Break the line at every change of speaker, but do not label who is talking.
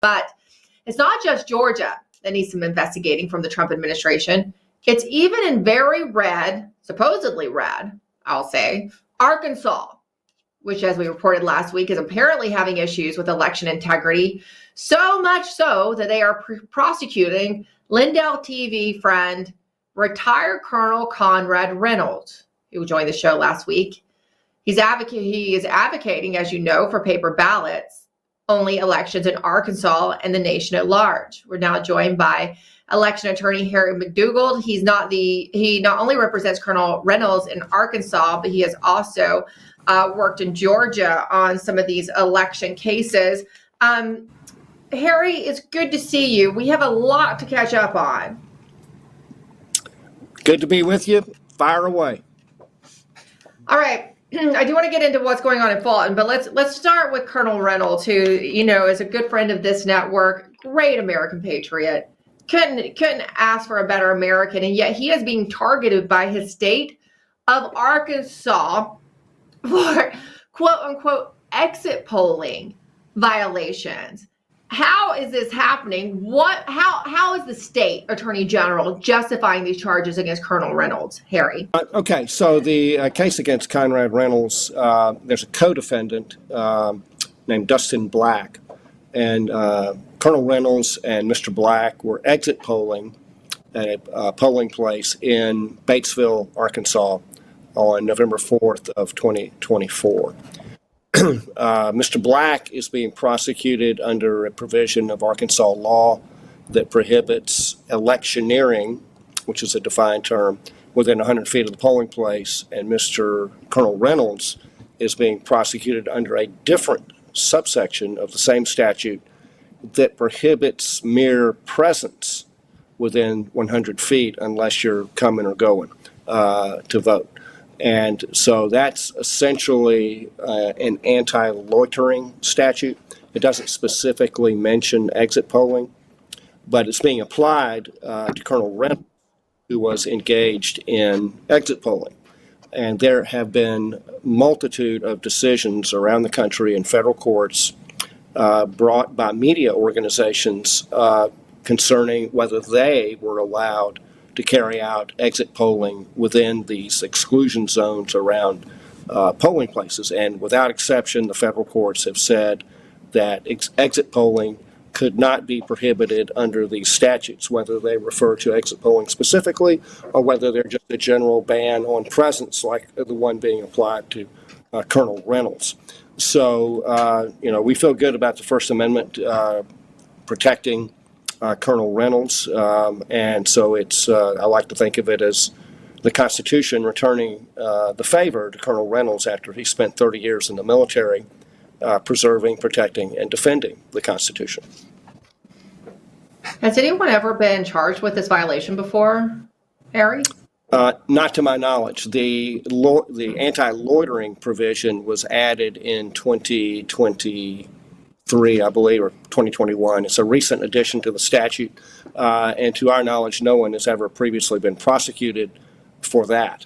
But it's not just Georgia that needs some investigating from the Trump administration. It's even in very red, supposedly red, I'll say, Arkansas, which, as we reported last week, is apparently having issues with election integrity, so much so that they are prosecuting LindellTV friend, retired Colonel Conrad Reynolds, who joined the show last week. He is advocating, as you know, for paper ballots only elections in Arkansas and the nation at large. We're now joined by election attorney Harry MacDougald. He not only represents Colonel Reynolds in Arkansas, but he has also worked in Georgia on some of these election cases. Harry, it's good to see you. We have a lot to catch up on.
Good to be with you. Fire away.
All right. I do want to get into what's going on in Fulton, but let's start with Colonel Reynolds, who, you know, is a good friend of this network, great American patriot. Couldn't ask for a better American, and yet he is being targeted by his state of Arkansas for quote unquote exit polling violations. How is this happening? How is the state attorney general justifying these charges against Colonel Reynolds, Harry?
Okay, so the case against Conrad Reynolds, there's a co-defendant named Dustin Black, and Colonel Reynolds and Mr. Black were exit polling at a polling place in Batesville, Arkansas on November 4th of 2024. Mr. Black is being prosecuted under a provision of Arkansas law that prohibits electioneering, which is a defined term, within 100 feet of the polling place, and Mr. Colonel Reynolds is being prosecuted under a different subsection of the same statute that prohibits mere presence within 100 feet unless you're coming or going to vote. And so that's essentially an anti-loitering statute. It doesn't specifically mention exit polling, but it's being applied to Colonel Reynolds, who was engaged in exit polling. And there have been multitude of decisions around the country in federal courts brought by media organizations concerning whether they were allowed to carry out exit polling within these exclusion zones around polling places. And without exception, the federal courts have said that exit polling could not be prohibited under these statutes, whether they refer to exit polling specifically or whether they're just a general ban on presence like the one being applied to Colonel Reynolds. So, we feel good about the First Amendment protecting Colonel Reynolds, and so it's I like to think of it as the Constitution returning the favor to Colonel Reynolds after he spent 30 years in the military preserving, protecting, and defending the Constitution.
Has anyone ever been charged with this violation before, Harry?
Not to my knowledge. The anti-loitering provision was added in 2023, I believe, or 2021. It's a recent addition to the statute, and to our knowledge, no one has ever previously been prosecuted for that.